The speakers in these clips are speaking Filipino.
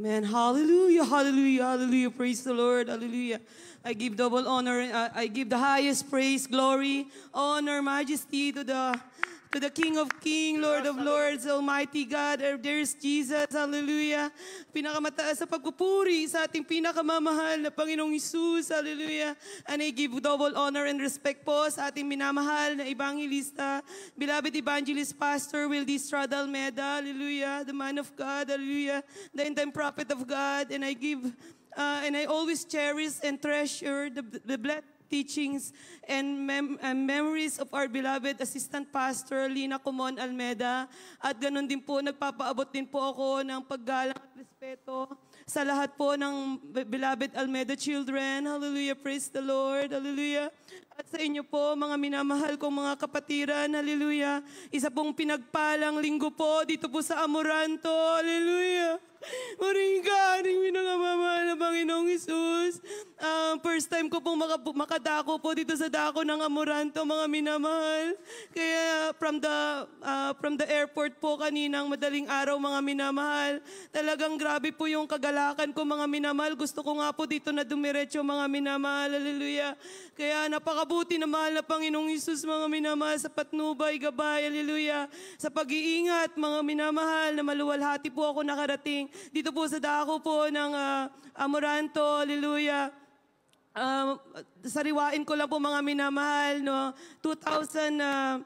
Amen. Hallelujah, hallelujah, hallelujah. Praise the Lord. Hallelujah. I give double honor. I give the highest praise, glory, honor, majesty to the King of Kings, Lord of Lords, Almighty God. There is Jesus. Hallelujah. Pinakamataas sa pagpupuri sa ating pinakamamahal na Panginoong Hesus. Hallelujah. And I give double honor and respect po sa ating minamahal na evangelista, beloved evangelist pastor Wildy Estrada Almeda. Hallelujah. The man of God. Hallelujah. The end-time prophet of God. And I always cherish and treasure the blessed teachings and memories of our beloved Assistant Pastor Lina Comon Almeda. At ganun din po, nagpapaabot din po ako ng paggalang at respeto sa lahat po ng beloved Almeda children. Hallelujah, praise the Lord. Hallelujah. At sa inyo po, mga minamahal kong mga kapatiran, hallelujah. Isa pong pinagpalang linggo po dito po sa Amoranto. Hallelujah. Maring ka, ating minamahal na Panginoong Hesus. First time ko pong makadako po dito sa dako ng Amoranto, mga minamahal. Kaya from the airport po kaninang madaling araw, mga minamahal, talagang grabe po yung kagalakan ko, mga minamahal. Gusto ko nga po dito na dumiretso, mga minamahal. Hallelujah. Kaya napakabuti na mahal na Panginoong Hesus, mga minamahal, sa patnubay, gabay, hallelujah. Sa pag-iingat, mga minamahal, na maluwalhati po ako nakarating dito po sa dako po ng Amoranto, hallelujah. Sariwain ko lang po, mga minamahal, no? 2017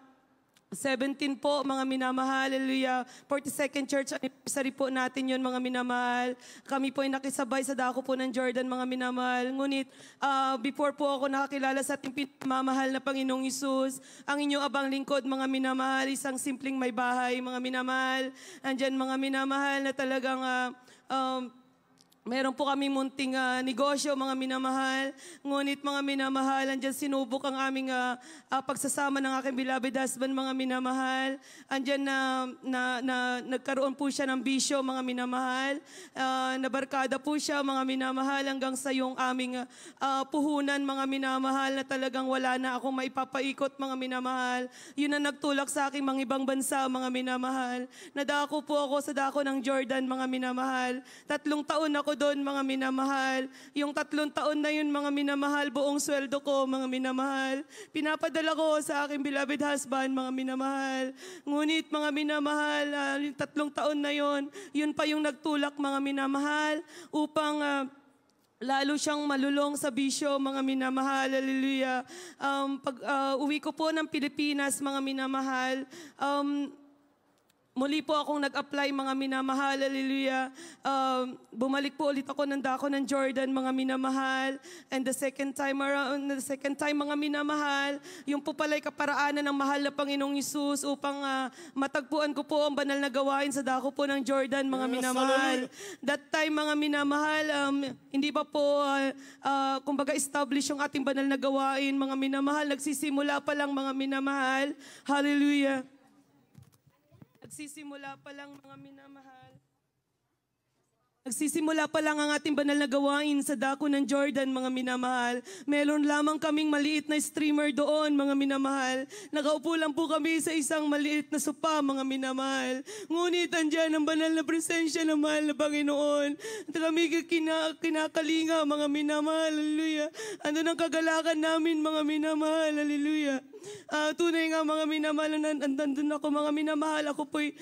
po, mga minamahal, hallelujah. 42nd church anniversary po natin yun, mga minamahal. Kami po ay nakisabay sa dako po ng Jordan, mga minamahal. Ngunit, before po ako nakakilala sa ating pinamamahal na Panginoong Hesus, ang inyong abang lingkod, mga minamahal, isang simpleng may bahay, mga minamahal. Andyan, mga minamahal, na talagang meron po kami munting negosyo, mga minamahal. Ngunit, mga minamahal, andyan sinubok ang aming pagsasama ng aking beloved husband, mga minamahal. Andyan nagkaroon po siya ng bisyo, mga minamahal. Nabarkada po siya, mga minamahal, hanggang sa yung aming puhunan, mga minamahal, na talagang wala na akong maipapaikot, mga minamahal. Yun ang nagtulak sa aking mga ibang bansa, mga minamahal. Nadako po ako sa dako ng Jordan, mga minamahal. 3 taon ako doon, mga minamahal. Yung 3 taon na yun, mga minamahal, buong sweldo ko, mga minamahal, pinapadala ko sa aking beloved husband, mga minamahal. Ngunit, mga minamahal, yung 3 taon na yun, yun pa yung nagtulak, mga minamahal, upang lalo siyang malulong sa bisyo, mga minamahal, hallelujah. Pag uwi ko po ng Pilipinas, mga minamahal, muli po akong nag-apply, mga minamahal, hallelujah. Bumalik po ulit ako ng dako ng Jordan, mga minamahal. And the second time, mga minamahal, yung po pala'y kaparaanan ng mahal na Panginoong Hesus upang matagpuan ko po ang banal na gawain sa dako po ng Jordan, mga minamahal. That time, mga minamahal, hindi pa po, kumbaga, establish yung ating banal na gawain, mga minamahal. Nagsisimula pa lang, mga minamahal. Hallelujah. Nagsisimula pa lang, mga minamahal. Nagsisimula pa lang ang ating banal na gawain sa dako ng Jordan, mga minamahal. Meron lamang kaming maliit na streamer doon, mga minamahal. Nakaupo lang po kami sa isang maliit na sopa, mga minamahal. Ngunit andyan ang banal na presensya ng mahal na Panginoon. At kami kinakalinga, mga minamahal, hallelujah. Ano ang kagalakan namin, mga minamahal, hallelujah. Tunay nga, mga minamahal, nandun ako, mga minamahal. Ako po'y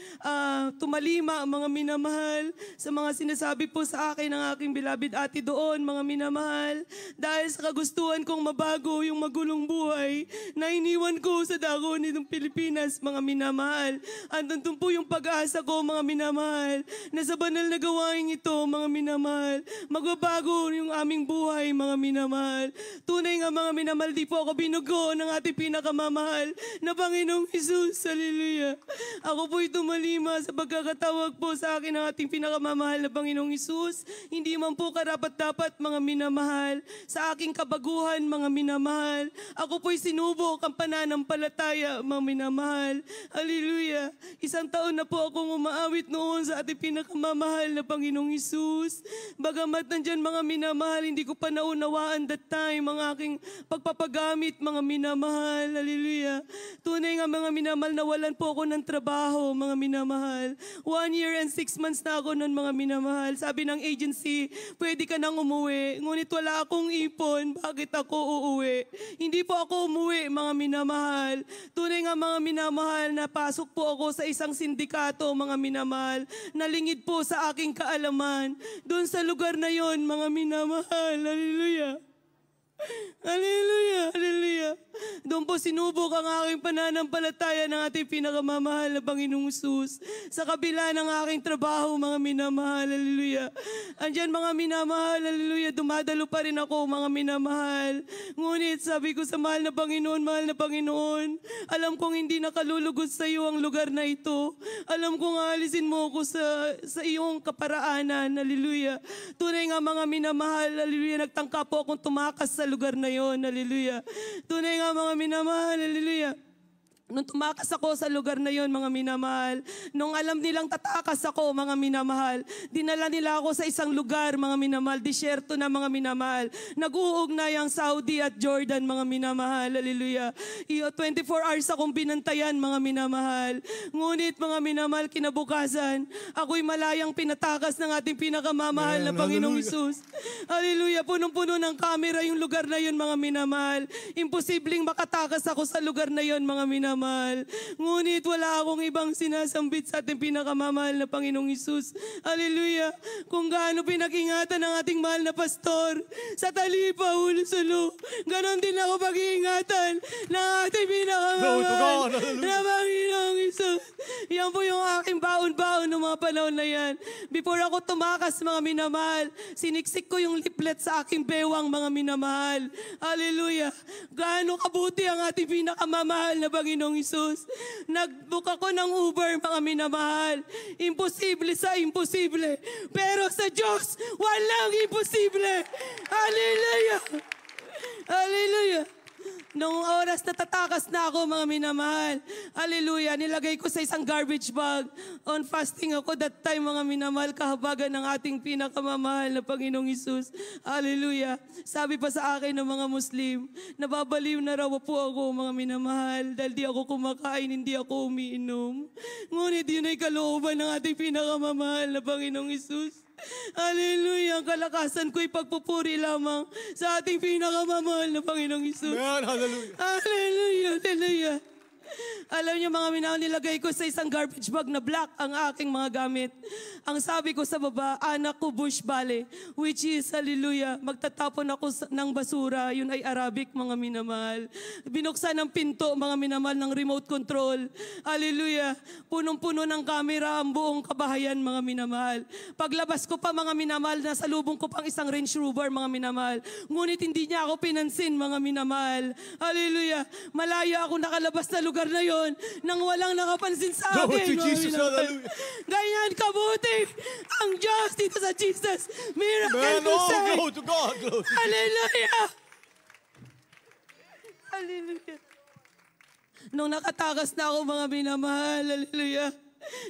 tumalima, mga minamahal, sa mga sinasabi po sa akin ng aking beloved ate doon, mga minamahal. Dahil sa kagustuhan kong mabago yung magulong buhay na iniwan ko sa dako nitong Pilipinas, mga minamahal. Andun po yung pag-asa ko, mga minamahal, na sa banal na gawain ito, mga minamahal, magbabago yung aming buhay, mga minamahal. Tunay nga, mga minamahal, di po ako binugo ng ating pinakamamahal na Panginoong Hesus, hallelujah. Ako po'y tumalima sa pagkakatawag po sa akin ng ating pinakamamahal na Panginoong Hesus. Hindi man po karapat-dapat, mga minamahal, sa aking kabaguhan, mga minamahal. Ako po'y sinubok ang pananampalataya, mga minamahal. Hallelujah. 1 taon na po akong umaawit noon sa ating pinakamamahal na Panginoong Hesus. Bagamat nandyan, mga minamahal, hindi ko pa naunawaan that time ang aking pagpapagamit, mga minamahal. Hallelujah. Tunay nga mga minamahal, nawalan po ako ng trabaho, mga minamahal. 1 year and 6 months na ako nun, mga minamahal. Sabi ng agency, pwede ka nang umuwi. Ngunit wala akong ipon, bakit ako uuwi? Hindi po ako umuwi, mga minamahal. Tunay nga mga minamahal, napasok po ako sa isang sindikato, mga minamahal. Nalingid po sa aking kaalaman. Doon sa lugar na yon, mga minamahal. Hallelujah. Hallelujah, hallelujah. Doon po sinubok ang aking pananampalataya ng ating pinakamamahal na Panginoong Hesus. Sa kabila ng aking trabaho, mga minamahal, hallelujah. Andyan mga minamahal, hallelujah, dumadalo pa rin ako, mga minamahal. Ngunit sabi ko sa mahal na Panginoon, alam kong hindi nakalulugod sa iyo ang lugar na ito. Alam kong alisin mo ako sa iyong kaparaanan, hallelujah. Tunay nga mga minamahal, hallelujah, nagtangka po akong tumakas sa lugar na yon, hallelujah. Tunay nga mga minamahal, hallelujah. Nung tumakas ako sa lugar na yon, mga minamahal, nung alam nilang tatakas ako, mga minamahal, dinala nila ako sa isang lugar, mga minamahal, disyerto na, mga minamahal. Nag-uugnay ang Saudi at Jordan, mga minamahal, hallelujah. 24 hours akong binantayan, mga minamahal. Ngunit, mga minamahal, kinabukasan, ako'y malayang pinatakas ng ating pinakamamahal na Panginoong Hesus. Hallelujah. Punong-puno ng camera yung lugar na yon, mga minamahal. Imposibleng makatakas ako sa lugar na yon, mga minamahal. Ngunit wala akong ibang sinasambit sa ating pinakamamahal na Panginoong Hesus. Hallelujah. Kung gaano pinag-ingatan ng ating mahal na pastor sa Talipa, Ulusulo, ganon din ako pag-iingatan ng ating pinakamamahal na Panginoong Hesus. Yan po yung aking baon-baon ng mga panahon na yan. Before ako tumakas, mga minamahal, siniksik ko yung liplet sa aking bewang, mga minamahal. Hallelujah. Gaano kabuti ang ating pinakamamahal na Panginoong Hesus. Nag-book ako ng Uber, mga minamahal. Imposible sa imposible. Pero sa Diyos, walang imposible. Hallelujah! Hallelujah! Nung oras na tatakas na ako, mga minamahal, hallelujah, nilagay ko sa isang garbage bag. On fasting ako that time, mga minamahal, kahabagan ng ating pinakamamahal na Panginoong Hesus. Hallelujah. Sabi pa sa akin ng mga Muslim, nababaliw na raw po ako, mga minamahal, dahil di ako kumakain, hindi ako umiinom. Ngunit yun ay kalooban ng ating pinakamamahal na Panginoong Hesus. Hallelujah! Ang kalakasan ko'y pagpupuri lamang sa ating pinakamamahal na Panginoong Hesus. Amen. Hallelujah. Hallelujah! Hallelujah! Alam niyo mga minamahal, nilagay ko sa isang garbage bag na black ang aking mga gamit. Ang sabi ko sa baba, anak ko Bush Valley, which is, hallelujah, magtatapon ako ng basura. Yun ay Arabic, mga minamahal. Binuksan ng pinto, mga minamahal, ng remote control. Hallelujah. Punong-puno ng camera ang buong kabahayan, mga minamahal. Paglabas ko pa, mga minamahal, nasa lubong ko pang isang Range Rover, mga minamahal. Ngunit hindi niya ako pinansin, mga minamahal. Hallelujah. Malaya ako nakalabas na lugar na yon nang walang nakapansin sa akin. Glory to Jesus. Hallelujah. Ganyan kabuti ang Diyos dito sa Jesus. Miracle Man, crusade. glory to God. Glory to Hallelujah. Hallelujah. Nung nakatakas na ako, mga minamahal, hallelujah,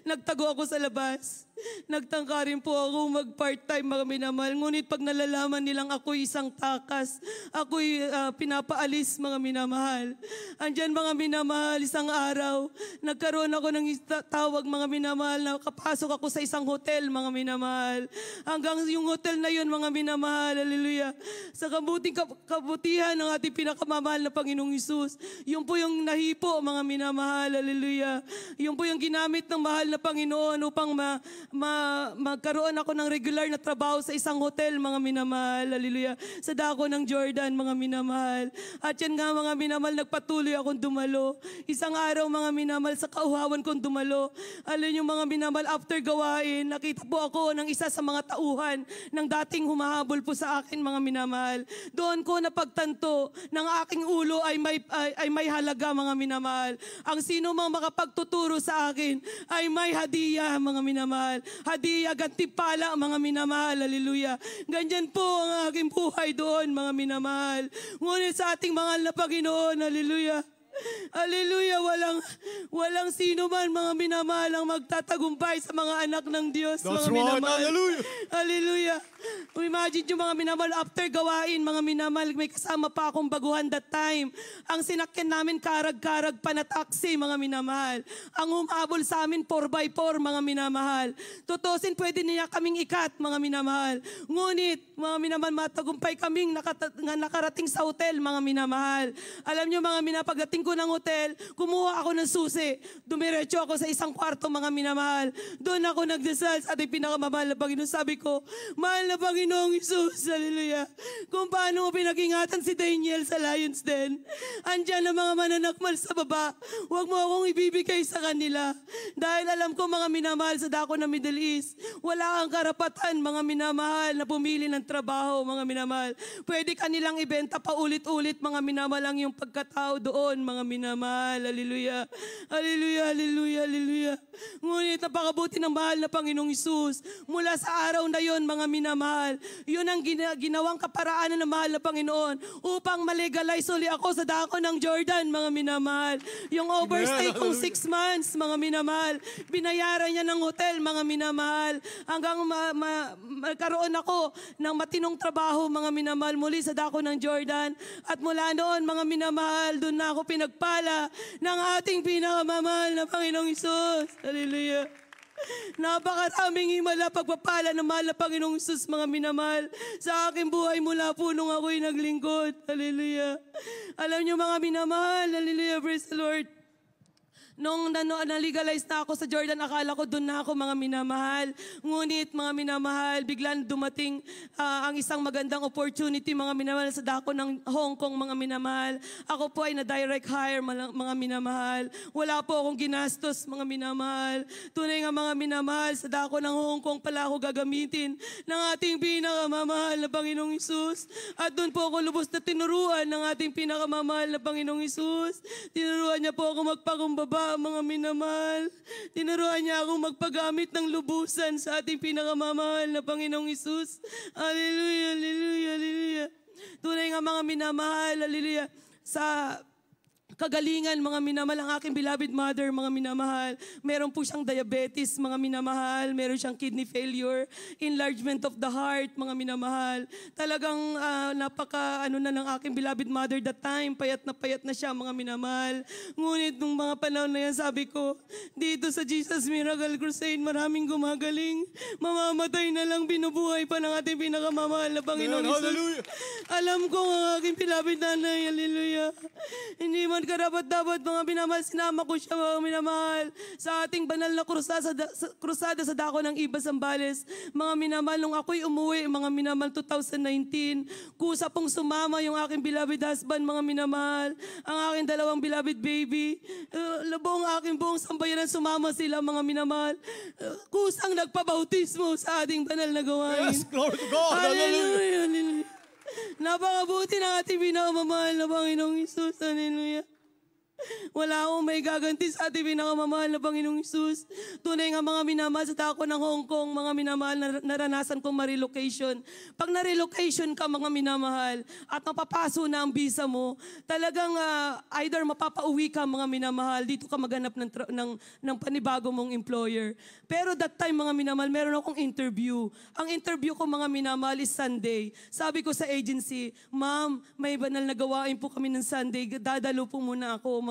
nagtago ako sa labas. Nagtangka rin po ako mag-part-time, mga minamahal. Ngunit pag nalalaman nilang ako'y isang takas, ako'y pinapaalis, mga minamahal. Andyan, mga minamahal, isang araw, nagkaroon ako ng tawag, mga minamahal, na kapasok ako sa isang hotel, mga minamahal. Hanggang yung hotel na yun, mga minamahal, hallelujah, sa kabutihan ng ating pinakamamahal na Panginoong Hesus. Yun po yung nahipo, mga minamahal, hallelujah. Yun po yung ginamit ng mahal na Panginoon upang magkaroon ako ng regular na trabaho sa isang hotel, mga minamahal, hallelujah, sa dako ng Jordan, mga minamahal. At yan nga, mga minamahal, nagpatuloy akong dumalo. Isang araw, mga minamahal, sa kauhawan kong dumalo. Alam niyo, mga minamahal, after gawain, nakita po ako ng isa sa mga tauhan ng dating humahabol po sa akin, mga minamahal. Doon ko napagtanto ng aking ulo ay may halaga, mga minamahal. Ang sino mang makapagtuturo sa akin ay may hadiah, mga minamahal. Hadiah, gantimpala, mga minamahal, hallelujah. Ganyan po ang aking buhay doon, mga minamahal. Ngunit sa ating mahal na Panginoon, hallelujah, hallelujah, walang sino man, mga minamahal, ang magtatagumpay sa mga anak ng Diyos, That's mga right. minamahal. Hallelujah. Hallelujah. Imagine yung mga minamahal, after gawain, mga minamahal, may kasama pa akong baguhan that time. Ang sinakyan namin, karag-karag pa na taxi, mga minamahal. Ang umabol sa amin, 4x4, mga minamahal. Tutusin, pwede niya kaming ikat, mga minamahal. Ngunit, mga minamahal, matagumpay kaming nakarating sa hotel, mga minamahal. Alam nyo, mga minamahal, pagdating ko ng hotel, kumuha ako ng susi. Dumiretso ako sa isang kwarto, mga minamahal. Doon ako nagdasal sa ating pinakamamahal na Panginoon. Sabi ko, mahal na Panginoong Isus, hallelujah. Kung paano mo pinag-ingatan si Daniel sa Lions Den. Andyan ang mga mananakmal sa baba. Huwag mo akong ibibigay sa kanila. Dahil alam ko, mga minamahal, sa dako ng Middle East, wala kang karapatan, mga minamahal, na pumili ng trabaho, mga minamahal. Pwede kanilang ibenta pa ulit-ulit, mga minamahal, ang yung pagkatao doon, mga minamahal. Hallelujah. Hallelujah, hallelujah, hallelujah. Ngunit napakabuti ng mahal na Panginoong Isus. Mula sa araw na yon, mga minamahal, yun ang ginawang kaparaanan ng mahal na Panginoon upang malegalize uli ako sa dako ng Jordan, mga minamahal. Yung overstay kong 6 months, mga minamahal, binayaran niya ng hotel, mga minamahal, hanggang magkaroon ako ng matinong trabaho, mga minamahal, muli sa dako ng Jordan. At mula noon, mga minamahal, doon na ako pinagpala ng ating pinakamamahal na Panginoong Isus. Hallelujah. Napakaraming himala pagpapala ng mahal na Panginoong Isus, mga minamahal, sa aking buhay mula po nung ako'y naglingkod. Hallelujah. Alam niyo, mga minamahal, hallelujah, praise the Lord. Nung na-legalize na ako sa Jordan, akala ko doon na ako, mga minamahal. Ngunit, mga minamahal, biglang dumating ang isang magandang opportunity, mga minamahal, sa dako ng Hong Kong, mga minamahal. Ako po ay na-direct hire, mga minamahal. Wala po akong ginastos, mga minamahal. Tunay nga, mga minamahal, sa dako ng Hong Kong pala ako gagamitin ng ating pinakamamahal na Panginoong Isus. At doon po ako lubos na tinuruan ng ating pinakamamahal na Panginoong Isus. Tinuruan niya po ako magpakumbaba, mga minamahal. Tinuruan niya akong magpagamit ng lubusan sa ating pinakamamahal na Panginoong Isus. Hallelujah, hallelujah, hallelujah. Tunay nga, mga minamahal, hallelujah, sa kagalingan, mga minamahal, ang aking beloved mother, mga minamahal. Meron po siyang diabetes, mga minamahal. Meron siyang kidney failure, enlargement of the heart, mga minamahal. Talagang napaka na ng aking beloved mother that time. Payat na siya, mga minamahal. Ngunit nung mga panahon na yan, sabi ko, dito sa Jesus Miracle Crusade, maraming gumagaling. Mamamatay na lang, binubuhay pa ng ating pinakamamahal na Panginoon Isus. Alam ko ang aking beloved nanay, hallelujah. Hindi man karapat-dapat, mga minamahal, sinama ko siya, mga minamahal, sa ating banal na krusada sa dako ng Iba Zambales. Mga minamahal, nung ako'y umuwi, mga minamahal, 2019, kusa pong sumama yung aking beloved husband, mga minamahal, ang aking dalawang beloved baby, labong aking buong sambayanan, sumama sila, mga minamahal. Kusang nagpabautismo sa ating banal na gawain. Yes, glory to God. Hallelujah, hallelujah. Napakabuti ng ating pinakamamahal na Panginoong Isus. Hallelujah. Wala akong may gaganti sa ating pinakamamahal na Panginoong Isus. Tunay nga, mga minamahal, sa dako ng Hong Kong, mga minamahal, naranasan kong ma-relocation. Pag na-relocation ka, mga minamahal, at napapaso na ang visa mo, talagang either mapapauwi ka, mga minamahal, dito ka maghanap ng panibago mong employer. Pero that time, mga minamahal, meron akong interview. Ang interview ko, mga minamahal, is Sunday. Sabi ko sa agency, ma'am, may banal na gawain po kami ng Sunday. Dadalo po muna ako.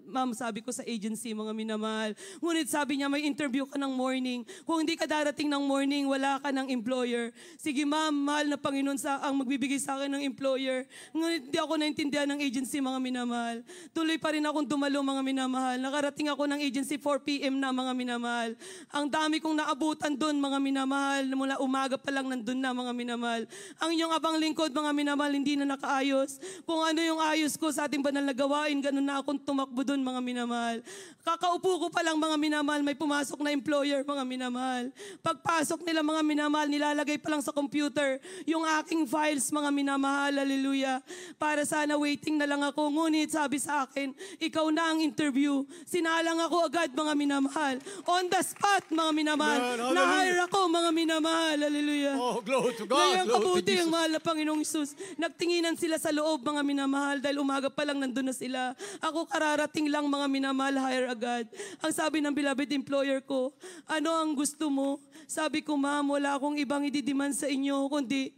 Ma'am, sabi ko sa agency, mga minamahal. Ngunit sabi niya, may interview ka ng morning. Kung hindi ka darating ng morning, wala ka ng employer. Sige ma'am, mahal na Panginoon ang magbibigay sa akin ng employer. Ngunit hindi ako naintindihan ng agency, mga minamahal. Tuloy pa rin akong dumalo, mga minamahal. Nakarating ako ng agency 4 p.m. na, mga minamahal. Ang dami kong naabutan doon, mga minamahal. Mula umaga pa lang nandun na, mga minamahal. Ang inyong abang lingkod, mga minamahal, hindi na nakaayos. Kung ano yung ayos ko sa ating banal na gawain, ganun na akong tumakbo doon, mga minamahal. Kakaupo ko pa lang, mga minamahal, may pumasok na employer, mga minamahal. Pagpasok nila, mga minamahal, nilalagay pa lang sa computer yung aking files, mga minamahal, hallelujah. Para sana waiting na lang ako. Ngunit sabi sa akin, ikaw na ang interview. Sinalang ako agad, mga minamahal. On the spot, mga minamahal. Na-hire ako, mga minamahal, hallelujah. Oh, glory to God. Ngayon, Glory to kabuti ang Jesus. mahal na Panginoong Isus. Nagtinginan sila sa loob, mga minamahal, dahil umaga pa lang nandun na sila. Ako ako kararating lang mga minamahal, hire agad. Ang sabi ng beloved employer ko, ano ang gusto mo? Sabi ko, ma'am, wala akong ibang ididiman sa inyo, kundi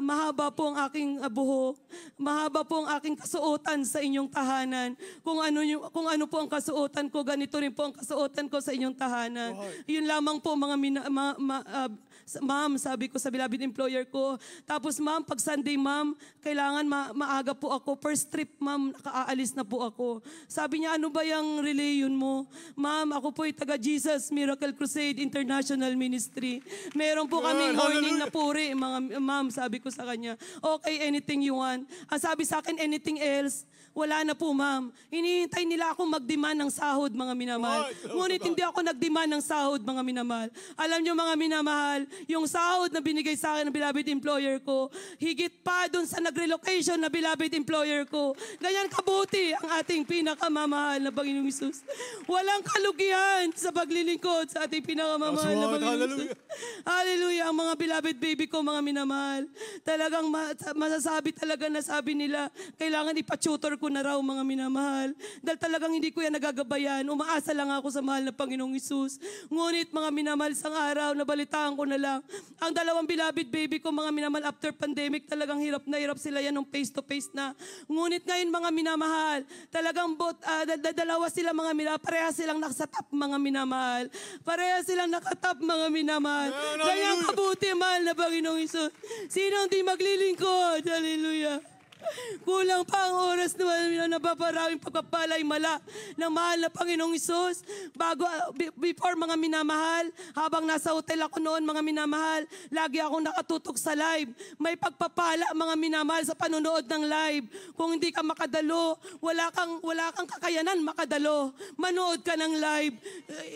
mahaba po ang aking buhok, mahaba po ang aking kasuotan sa inyong tahanan. Kung ano po ang kasuotan ko, ganito rin po ang kasuotan ko sa inyong tahanan. Yun lamang po mga ma'am, sabi ko sa beloved employer ko. Tapos ma'am, pag Sunday ma'am, kailangan maaga po ako. First trip ma'am, nakaalis na po ako. Sabi niya, ano ba yung religion mo? Ma'am, ako po ay taga Jesus Miracle Crusade International Ministry. Meron po kaming morning na puri, mga ma'am, sabi ko sa kanya. Okay, anything you want. Ang sabi sa akin, anything else? Wala na po, ma'am. Hinihintay nila ako mag-demand ng sahod, mga minamahal. Ngunit hindi ako nag-demand ng sahod, mga minamahal. Alam nyo, mga minamahal, yung sahod na binigay sa akin ng beloved employer ko, higit pa dun sa nag-relocation na beloved employer ko. Ganyan kabuti ang ating pinakamamahal na Panginoong Hesus. Walang kalugihan sa paglilingkod sa ating pinakamamahal na Panginoong Hesus. Hallelujah. Ang mga beloved baby ko, mga minamahal, talagang masasabi talaga na sabi nila, kailangan ipa-tutor ko na raw, mga minamahal. Dahil talagang hindi ko yan nagagabayan. Umaasa lang ako sa mahal na Panginoong Hesus. Ngunit mga minamahal, isang araw, nabalitaan ko na lang, ang dalawang beloved baby ko, mga minamahal, after pandemic, talagang hirap na hirap sila yan nung face-to-face na. Ngunit ngayon, mga minamahal, talagang dalawa sila, mga minamahal, pareha silang nakasatap, mga minamahal. Pareha silang nakatap, mga minamahal. Kaya kabuti, mahal na Panginoong Hesus. Sino hindi maglilingkod? Hallelujah. Kulang pa ang oras na napaparaming pagpapalay mala ng mahal na Panginoong Hesus. Before, mga minamahal, habang nasa hotel ako noon, mga minamahal, lagi akong nakatutok sa live. May pagpapala, mga minamahal, sa panonood ng live. Kung hindi ka makadalo, wala kang kakayanan makadalo. Manood ka ng live.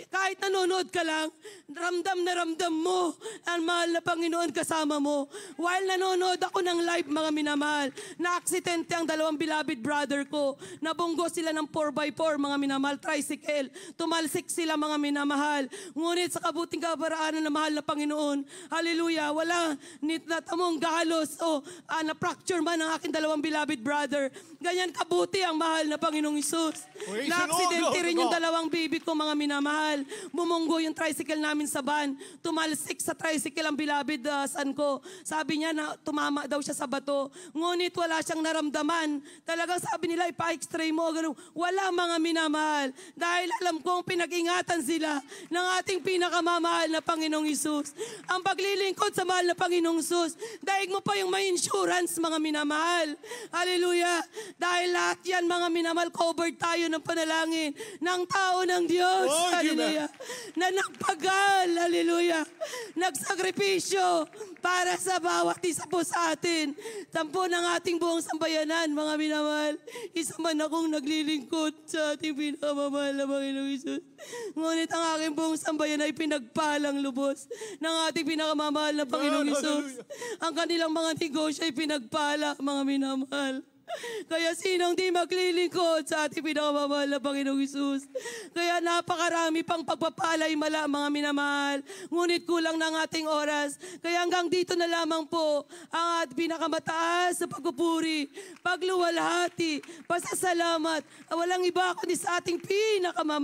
Kahit nanonood ka lang, ramdam na ramdam mo ang mahal na Panginoon kasama mo. While nanonood ako ng live, mga minamahal, aksidente ang dalawang beloved brother ko. Nabunggo sila ng 4x4, mga minamahal, tricycle. Tumalsik sila, mga minamahal. Ngunit sa kabuting kaparaanan ng mahal na Panginoon, hallelujah, wala natamong galos o na-fracture man ang aking dalawang beloved brother. Ganyan kabuti ang mahal na Panginoong Hesus. Na-aksidente rin yung dalawang baby ko, mga minamahal. Bumunggo yung tricycle namin sa van. Tumalsik sa tricycle ang beloved son ko. Sabi niya na tumama daw siya sa bato. Ngunit wala siyang naramdaman. Talagang sabi nila, ipa-x-ray mo. Ganun. Wala, mga minamahal. Dahil alam kong pinag-ingatan sila ng ating pinakamamahal na Panginoong Hesus. Ang paglilingkod sa mahal na Panginoong Hesus, daig mo pa yung may insurance, mga minamahal. Hallelujah. Dahil lahat yan, mga minamahal, covered tayo ng panalangin ng tao ng Diyos. Hallelujah. Na nagpagal. Hallelujah. Nagsakripisyo para sa bawat isa po sa atin. Tampo ng ating buong sambayanan, mga minamahal. Isa man akong naglilingkod sa ating pinakamamahal na Panginoong Hesus. Ngunit ang aking buong sambayan ay pinagpalang lubos ng ating pinakamamahal na Panginoong Hesus. Ang kanilang mga negosyo ay pinagpala, mga minamahal. Kaya sinong di maglilingkod sa ating pinakamamahal na Panginoong Hesus? Kaya napakarami pang pagpapalay mala, mga minamahal. Ngunit kulang na ang ating oras. Kaya hanggang dito na lamang po ang ating pinakamataas sa pagpupuri, pagluwalhati, pasasalamat. Walang iba kundi sa ating pinakamamahal